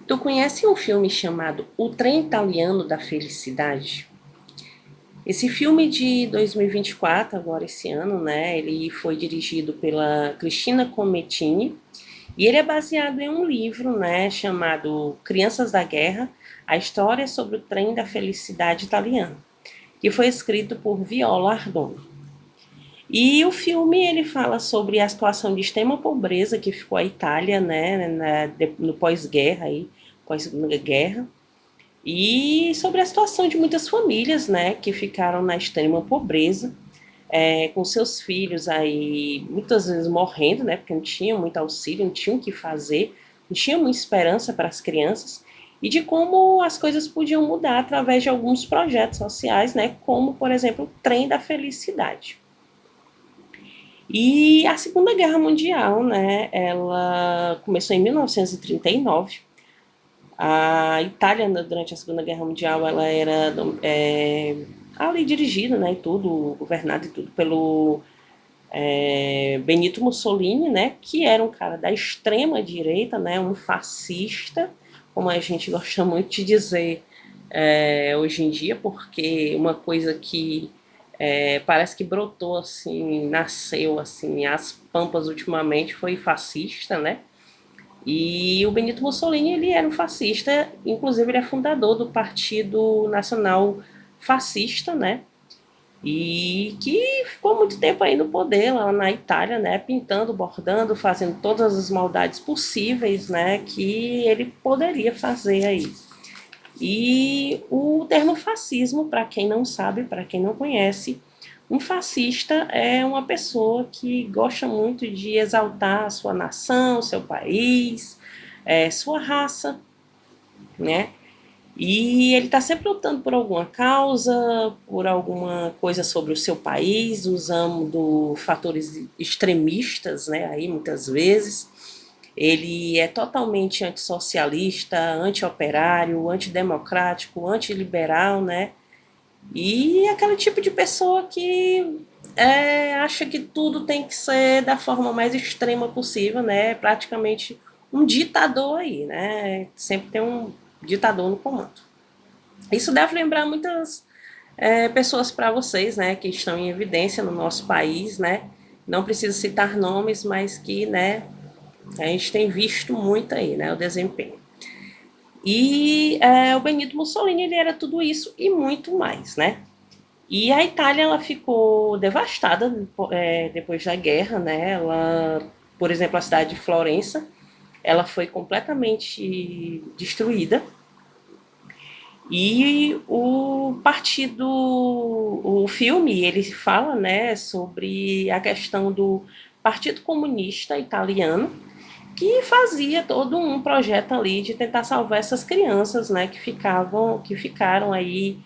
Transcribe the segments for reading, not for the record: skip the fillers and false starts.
Tu conhece um filme chamado O Trem Italiano da Felicidade? Esse filme de 2024, agora esse ano, né? Ele foi dirigido pela Cristina Comettini e ele é baseado em um livro, né? Chamado Crianças da Guerra: A História sobre o Trem da Felicidade Italiano, que foi escrito por Viola Ardoni. E o filme ele fala sobre a situação de extrema pobreza que ficou a Itália, né? No pós-guerra aí, pós-segunda guerra. E sobre a situação de muitas famílias, né, que ficaram na extrema pobreza, com seus filhos aí muitas vezes morrendo, né, porque não tinham muito auxílio, não tinham o que fazer, não tinham muita esperança para as crianças, e de como as coisas podiam mudar através de alguns projetos sociais, né, como, por exemplo, o Trem da Felicidade. E a Segunda Guerra Mundial, né, ela começou em 1939. A Itália, durante a Segunda Guerra Mundial, ela era ali dirigida, né, e tudo, governada e tudo pelo Benito Mussolini, né, que era um cara da extrema direita, né, um fascista, como a gente gosta muito de dizer hoje em dia, porque uma coisa que parece que brotou assim, nasceu assim, as pampas ultimamente foi fascista, né? E o Benito Mussolini, ele era um fascista, inclusive ele é fundador do Partido Nacional Fascista, né? E que ficou muito tempo aí no poder lá na Itália, né? Pintando, bordando, fazendo todas as maldades possíveis, né? Que ele poderia fazer aí. E o termo fascismo, para quem não sabe, para quem não conhece, um fascista é uma pessoa que gosta muito de exaltar a sua nação, seu país, sua raça, né? E ele está sempre lutando por alguma causa, por alguma coisa sobre o seu país, usando fatores extremistas, né? Aí muitas vezes. Ele é totalmente antissocialista, anti-operário, antidemocrático, antiliberal, né? E aquele tipo de pessoa que acha que tudo tem que ser da forma mais extrema possível, né? Praticamente um ditador aí, né? Sempre tem um ditador no comando. Isso deve lembrar muitas pessoas para vocês, né? Que estão em evidência no nosso país, né? Não preciso citar nomes, mas que, né? A gente tem visto muito aí, né? O desempenho. E o Benito Mussolini ele era tudo isso e muito mais, né? E a Itália ela ficou devastada depois da guerra, né? Ela, por exemplo, a cidade de Florença, ela foi completamente destruída. E o filme, ele fala, né, sobre a questão do Partido Comunista Italiano, que fazia todo um projeto ali de tentar salvar essas crianças, né, que ficaram aí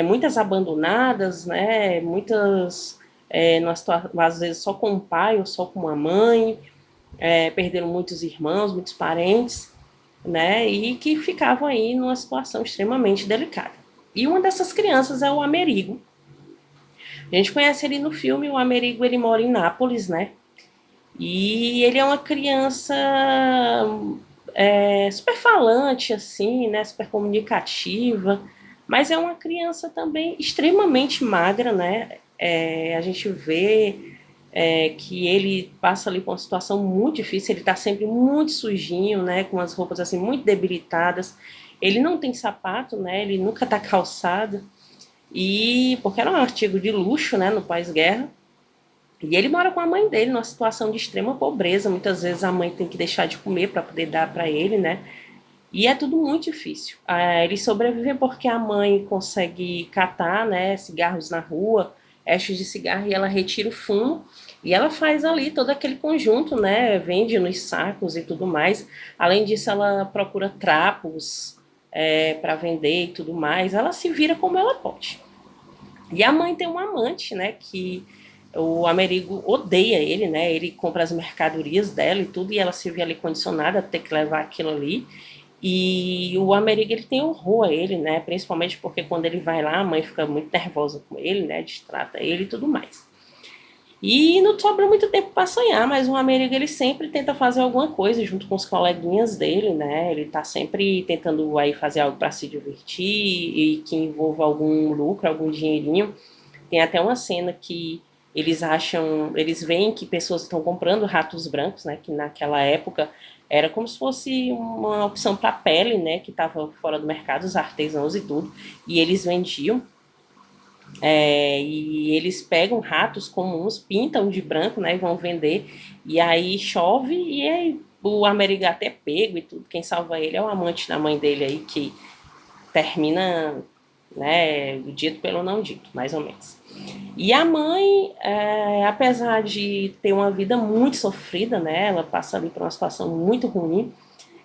muitas abandonadas, né, muitas às vezes só com um pai ou só com uma mãe, perderam muitos irmãos, muitos parentes, né, e que ficavam aí numa situação extremamente delicada. E uma dessas crianças é o Amerigo. A gente conhece ele no filme, o Amerigo ele mora em Nápoles, né, e ele é uma criança super falante, assim, né? Super comunicativa, mas é uma criança também extremamente magra, né? A gente vê que ele passa ali por uma situação muito difícil, ele está sempre muito sujinho, né? Com as roupas assim muito debilitadas. Ele não tem sapato, né? Ele nunca está calçado. E porque era um artigo de luxo, né? No pós-guerra. E ele mora com a mãe dele numa situação de extrema pobreza. Muitas vezes a mãe tem que deixar de comer para poder dar para ele, né? E é tudo muito difícil. Eles sobrevivem porque a mãe consegue catar, né, cigarros na rua, estes de cigarro, e ela retira o fumo e ela faz ali todo aquele conjunto, né? Vende nos sacos e tudo mais. Além disso, ela procura trapos para vender e tudo mais. Ela se vira como ela pode. E a mãe tem um amante, né? Que o Amerigo odeia ele, né? Ele compra as mercadorias dela e tudo, e ela se vê ali condicionada a ter que levar aquilo ali. E o Amerigo ele tem horror a ele, né? Principalmente porque quando ele vai lá, a mãe fica muito nervosa com ele, né? Distrata ele e tudo mais. E não sobra muito tempo para sonhar, mas o Amerigo ele sempre tenta fazer alguma coisa junto com os coleguinhas dele, né? Ele tá sempre tentando aí fazer algo para se divertir e que envolva algum lucro, algum dinheirinho. Tem até uma cena que eles veem que pessoas estão comprando ratos brancos, né? Que naquela época era como se fosse uma opção para pele, né? Que estava fora do mercado, os artesãos e tudo, e eles vendiam. E eles pegam ratos comuns, pintam de branco, né, e vão vender. E aí chove e aí o Amerigato é pego e tudo. Quem salva ele é o amante da mãe dele aí, que termina, né, dito pelo não dito, mais ou menos. E a mãe, apesar de ter uma vida muito sofrida, né, ela passa ali por uma situação muito ruim,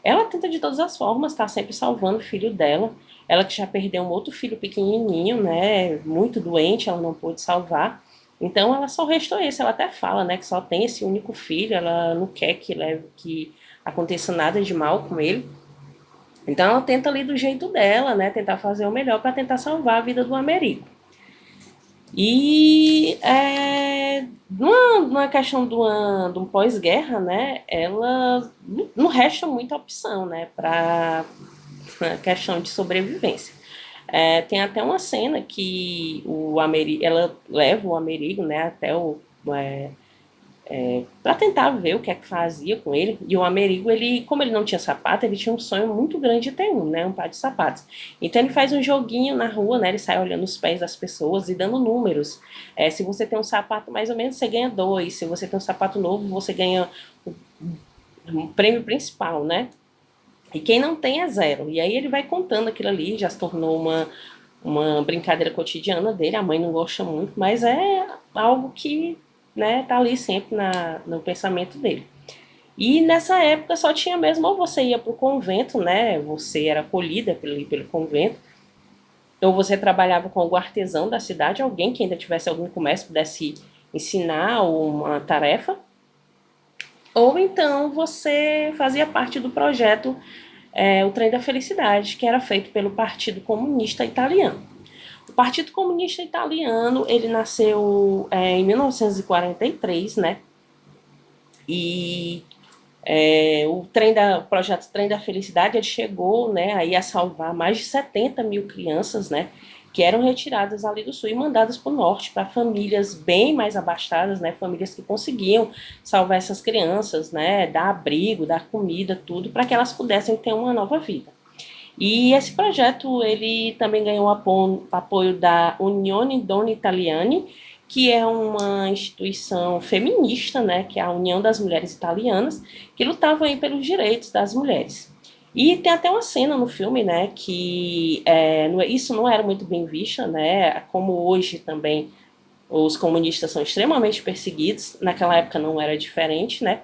ela tenta de todas as formas, tá sempre salvando o filho dela. Ela que já perdeu um outro filho pequenininho, né, muito doente, ela não pôde salvar. Então ela só restou esse, ela até fala, né, que só tem esse único filho, ela não quer que aconteça nada de mal com ele. Então ela tenta ali do jeito dela, né, tentar fazer o melhor para tentar salvar a vida do Amerigo. E numa questão de um pós-guerra, né, ela não resta muita opção, né, para a questão de sobrevivência. Tem até uma cena que ela leva o Amerigo, né, até para tentar ver o que é que fazia com ele. E o Amerigo, ele, como ele não tinha sapato, ele tinha um sonho muito grande de ter um, né, um par de sapatos. Então ele faz um joguinho na rua, né, ele sai olhando os pés das pessoas e dando números. Se você tem um sapato mais ou menos, você ganha 2. Se você tem um sapato novo, você ganha o prêmio principal, né? E quem não tem é 0. E aí ele vai contando aquilo ali, já se tornou uma brincadeira cotidiana dele. A mãe não gosta muito, mas é algo que, né, tá ali sempre no pensamento dele. E nessa época só tinha mesmo, ou você ia para o convento, né? Você era acolhida pelo convento, ou você trabalhava com algum artesão da cidade, alguém que ainda tivesse algum comércio, pudesse ensinar uma tarefa, ou então você fazia parte do projeto o Trem da Felicidade, que era feito pelo Partido Comunista Italiano. O Partido Comunista Italiano, ele nasceu em 1943, né? E o projeto Trem da Felicidade, ele chegou, né, aí a salvar mais de 70 mil crianças, né, que eram retiradas ali do sul e mandadas para o norte, para famílias bem mais abastadas, né, famílias que conseguiam salvar essas crianças, né, dar abrigo, dar comida, tudo, para que elas pudessem ter uma nova vida. E esse projeto ele também ganhou apoio da Unione Donne Italiane, que é uma instituição feminista, né, que é a União das Mulheres Italianas, que lutava aí pelos direitos das mulheres. E tem até uma cena no filme, né, que isso não era muito bem visto, né, como hoje também os comunistas são extremamente perseguidos, naquela época não era diferente, né,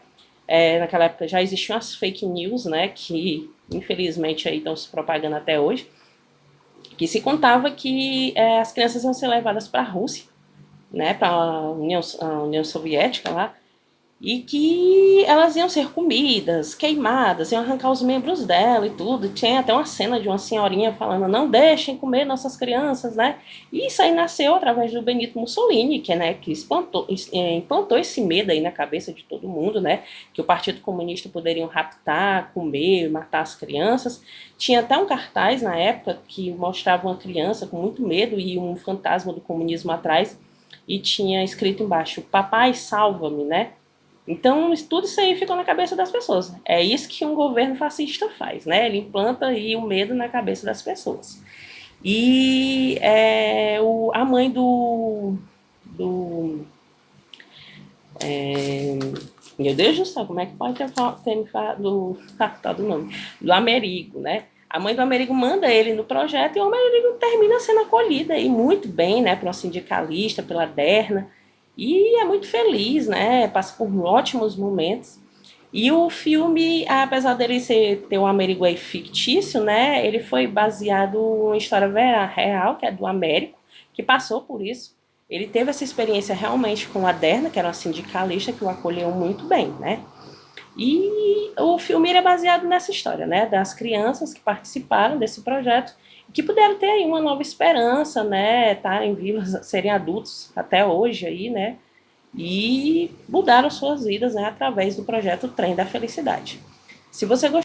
naquela época já existiam as fake news, né, que infelizmente aí estão se propagando até hoje, que se contava que as crianças iam ser levadas para a Rússia, né, para a União Soviética lá, e que elas iam ser comidas, queimadas, iam arrancar os membros dela e tudo. Tinha até uma cena de uma senhorinha falando, não deixem comer nossas crianças, né? E isso aí nasceu através do Benito Mussolini, que implantou esse medo aí na cabeça de todo mundo, né? Que o Partido Comunista poderiam raptar, comer, matar as crianças. Tinha até um cartaz na época que mostrava uma criança com muito medo e um fantasma do comunismo atrás, e tinha escrito embaixo, papai salva-me, né? Então, tudo isso aí ficou na cabeça das pessoas. É isso que um governo fascista faz, né? Ele implanta aí o medo na cabeça das pessoas. E a mãe do meu Deus do céu, como é que pode ter me falado do nome? Do Amerigo, né? A mãe do Amerigo manda ele no projeto e o Amerigo termina sendo acolhido aí muito bem, né? Por uma sindicalista, pela Derna. E é muito feliz, né? Passa por ótimos momentos. E o filme, apesar dele ter um Amerigo aí fictício, né? Ele foi baseado em história real, que é do Américo, que passou por isso. Ele teve essa experiência realmente com a Derna, que era uma sindicalista que o acolheu muito bem, né? E o filme é baseado nessa história, né? Das crianças que participaram desse projeto, que puderam ter aí uma nova esperança, né? Estarem vivos, serem adultos até hoje aí, né? e mudaram suas vidas, né, através do projeto Trem da Felicidade. Se você gostou